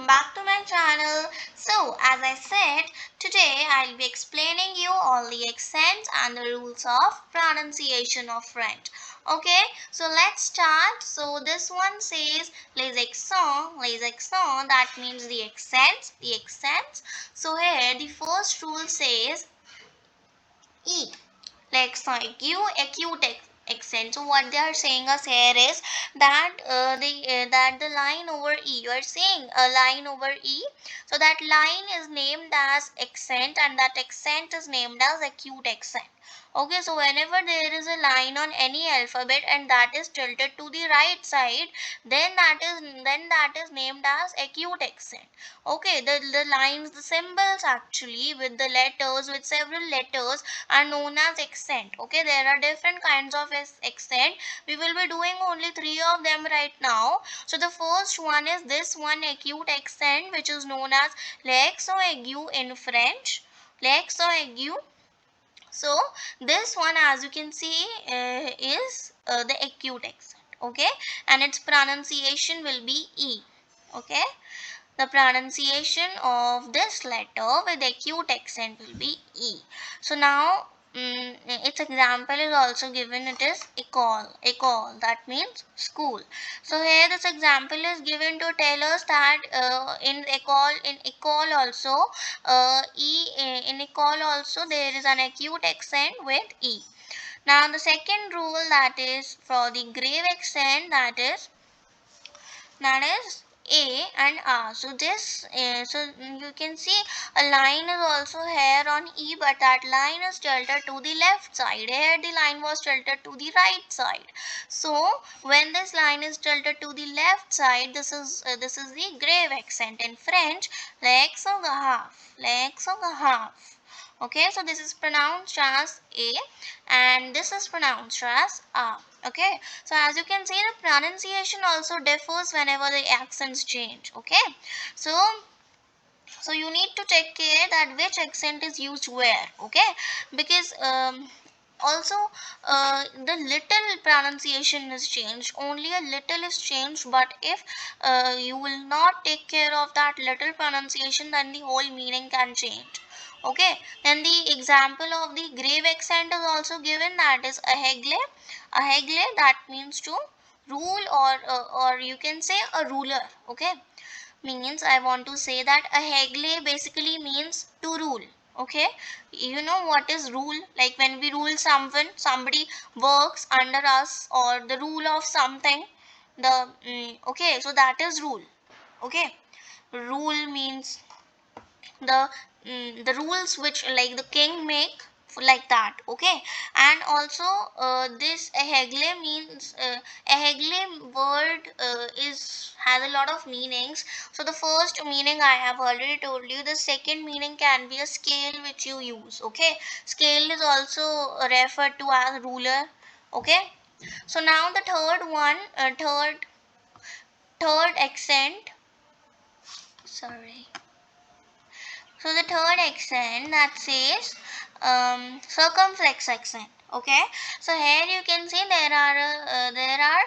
welcome back to my channel. So, as I said, today I'll be explaining you all the accents and the rules of pronunciation of French. Okay, so let's start. So, this one says les accents, that means the accents. So, here the first rule says E. L'accent aigu, acute accent. So what they are saying us here is that the line over E. You are saying a line over E. So that line is named as accent, and that accent is named as acute accent. Okay, so whenever there is a line on any alphabet and that is tilted to the right side, then that is named as acute accent. Okay, the lines, the symbols actually with the letters, with several letters, are known as accent. Okay, there are different kinds of accent. We will be doing only three of them right now. So the first one is this one, acute accent, which is known as l'accent aigu in French. L'accent aigu. So this one, as you can see, is the acute accent. Okay, and its pronunciation will be E. Okay, the pronunciation of this letter with acute accent will be E. So now its example is also given. It is école, that means school. So here this example is given to tell us that in école also in école also there is an acute accent with E. Now the second rule, that is for the grave accent, that is A and R. So you can see a line is also here on E, but that line is tilted to the left side. Here the line was tilted to the right side. So when this line is tilted to the left side, this is the grave accent. In French, l'accent grave. Okay, so this is pronounced as A and this is pronounced as A. Okay, so as you can see, the pronunciation also differs whenever the accents change. Okay, so you need to take care that which accent is used where. Okay, because also the little pronunciation is changed, only a little is changed, but if you will not take care of that little pronunciation, then the whole meaning can change. Okay, then the example of the grave accent is also given, that is a hegle, that means to rule, or you can say a ruler. Okay, means I want to say that a hegle basically means to rule. Okay, you know what is rule? Like when we rule someone, somebody works under us, or the rule of something. Okay, so that is rule. Okay, rule means the rules which like the king make, like that. Okay, and also this hegle means a hegle word is has a lot of meanings. So the first meaning I have already told you. The second meaning can be a scale which you use. Okay, scale is also referred to as ruler. Okay, so now the third one, third accent, sorry. So the third accent, that says circumflex accent. Okay, so here you can see there are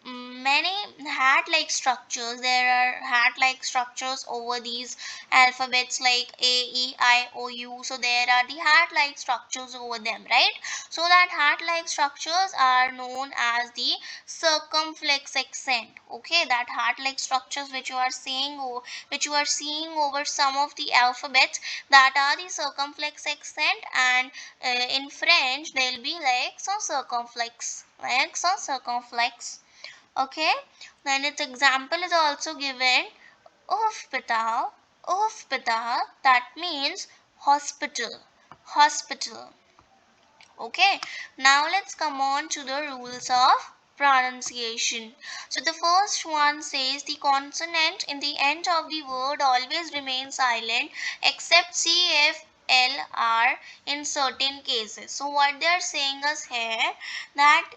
many hat-like structures. There are hat-like structures over these alphabets like A, E, I, O, U. So there are the hat-like structures over them, right? So that hat-like structures are known as the circumflex accent. Okay, that hat-like structures which you are seeing over some of the alphabets, that are the circumflex accent. And in French they'll be like so circumflex. Okay, then its example is also given. Hospital, that means hospital, hospital. Okay, now let's come on to the rules of pronunciation. So the first one says the consonant in the end of the word always remains silent except C, F, L, R in certain cases. So what they are saying us here, that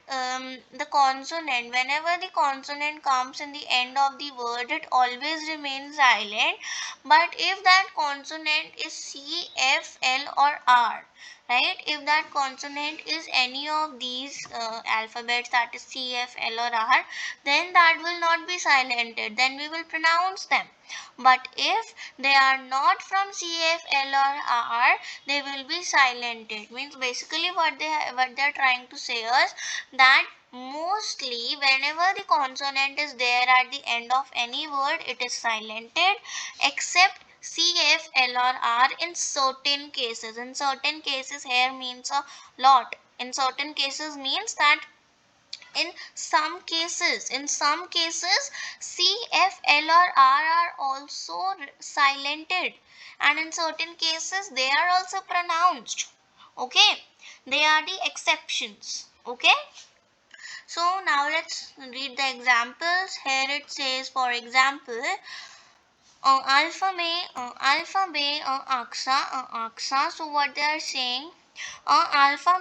the consonant, whenever the consonant comes in the end of the word, it always remains silent. But if that consonant is C, F, L or R, right? If that consonant is any of these alphabets, that is C, F, L or R, then that will not be silented, then we will pronounce them. But if they are not from C, F, L or R, they will be silented. Means basically what they are trying to say is that mostly whenever the consonant is there at the end of any word, it is silented, except C, F, L or R in certain cases. In certain cases, here means a lot. In certain cases means that in some cases C, F, L or R are also silented, and in certain cases they are also pronounced. Okay, they are the exceptions. Okay, so now let's read the examples. Here it says, for example, alpha, aksa. So what they are saying, alpha,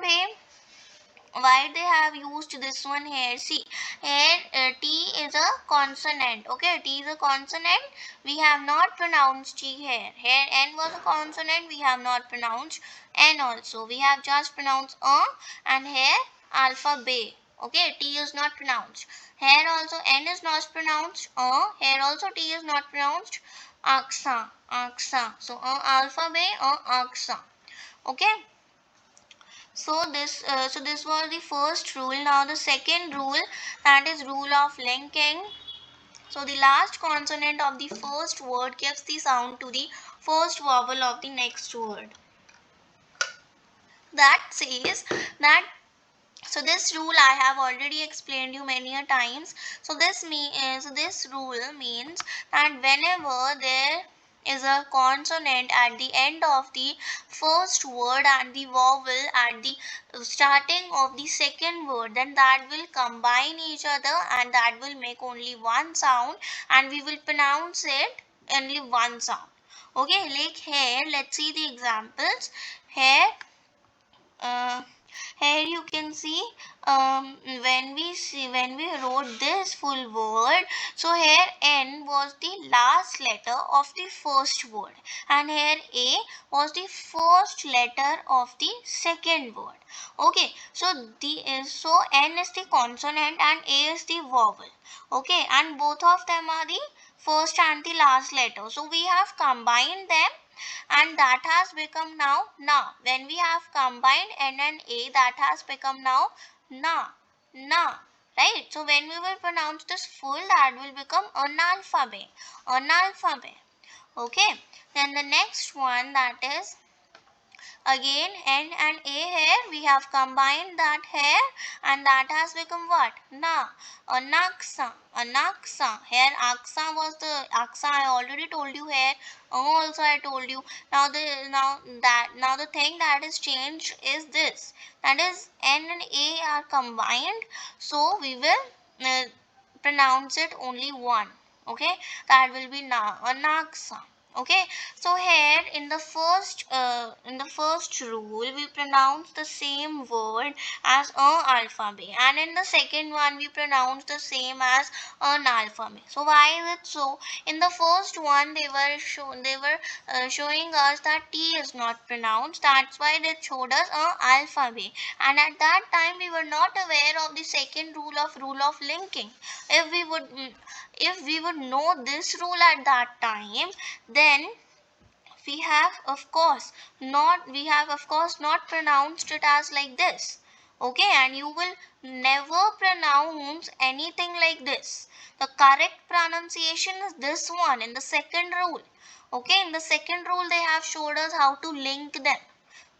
why they have used this one here? See, here T is a consonant. Okay, T is a consonant. We have not pronounced T here. Here N was a consonant. We have not pronounced N also. We have just pronounced and here alpha bay. Okay, T is not pronounced. Here also N is not pronounced. Here also T is not pronounced. Aksa. So alpha bay aksa. Okay. So this was the first rule. Now the second rule, that is rule of linking. So the last consonant of the first word gives the sound to the first vowel of the next word. That says that, so this rule I have already explained you many a times. So this rule means that whenever there is a consonant at the end of the first word and the vowel at the starting of the second word, then that will combine each other and that will make only one sound, and we will pronounce it only one sound. Okay, like here, let's see the examples. Here uh, here you can see, when we wrote this full word, so here N was the last letter of the first word and here A was the first letter of the second word. Okay, so N is the consonant and A is the vowel. Okay, and both of them are the first and the last letter, so we have combined them and that has become now na. When we have combined N and A, that has become now na, right? So when we will pronounce this full, that will become analphabet. Okay, then the next one, that is again N and A. Here we have combined that here and that has become what? Na. Anaksa. Here aksa I already told you here. Also I told you. Now the thing that is changed is this. That is N and A are combined. So we will pronounce it only one. Okay, that will be na. Anaksa. Okay, so here in the first rule we pronounce the same word as alphabet, and in the second one we pronounce the same as an alphabet. So why is it so? In the first one they were showing us that T is not pronounced. That's why they showed us alphabet, and at that time we were not aware of the second rule of linking. If we would if we would know this rule at that time, then we have of course not pronounced it as like this. Okay, and you will never pronounce anything like this. The correct pronunciation is this one in the second rule. Okay, in the second rule they have showed us how to link them.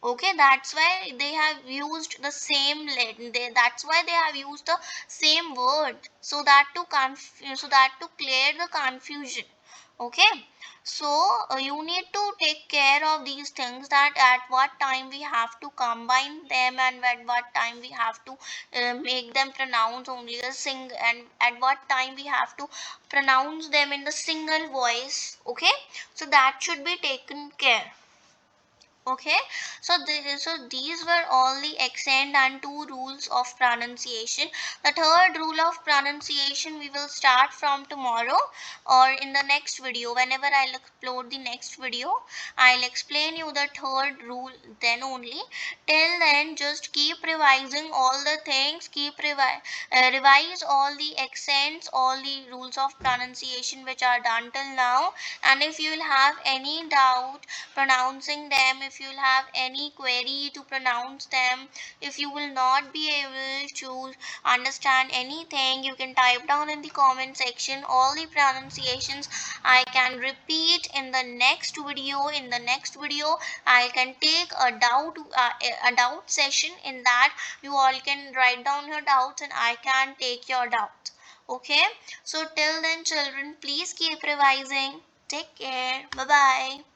Okay, that's why they have used the same that's why they have used the same word, so that to clear the confusion. Okay, so you need to take care of these things, that at what time we have to combine them and at what time we have to make them pronounce only a sing, and at what time we have to pronounce them in the single voice. Okay, so that should be taken care. Okay, so these were all the accent and two rules of pronunciation. The third rule of pronunciation we will start from tomorrow or in the next video. Whenever I'll upload the next video, I'll explain you the third rule then only. Till then, just keep revising all the things, revise all the accents, all the rules of pronunciation which are done till now. And if you will have any doubt pronouncing them, if you'll have any query to pronounce them, if you will not be able to understand anything, you can type down in the comment section all the pronunciations. I can repeat in the next video. In the next video, I can take a doubt session. In that, you all can write down your doubts and I can take your doubts. Okay, so till then children, please keep revising. Take care. Bye bye.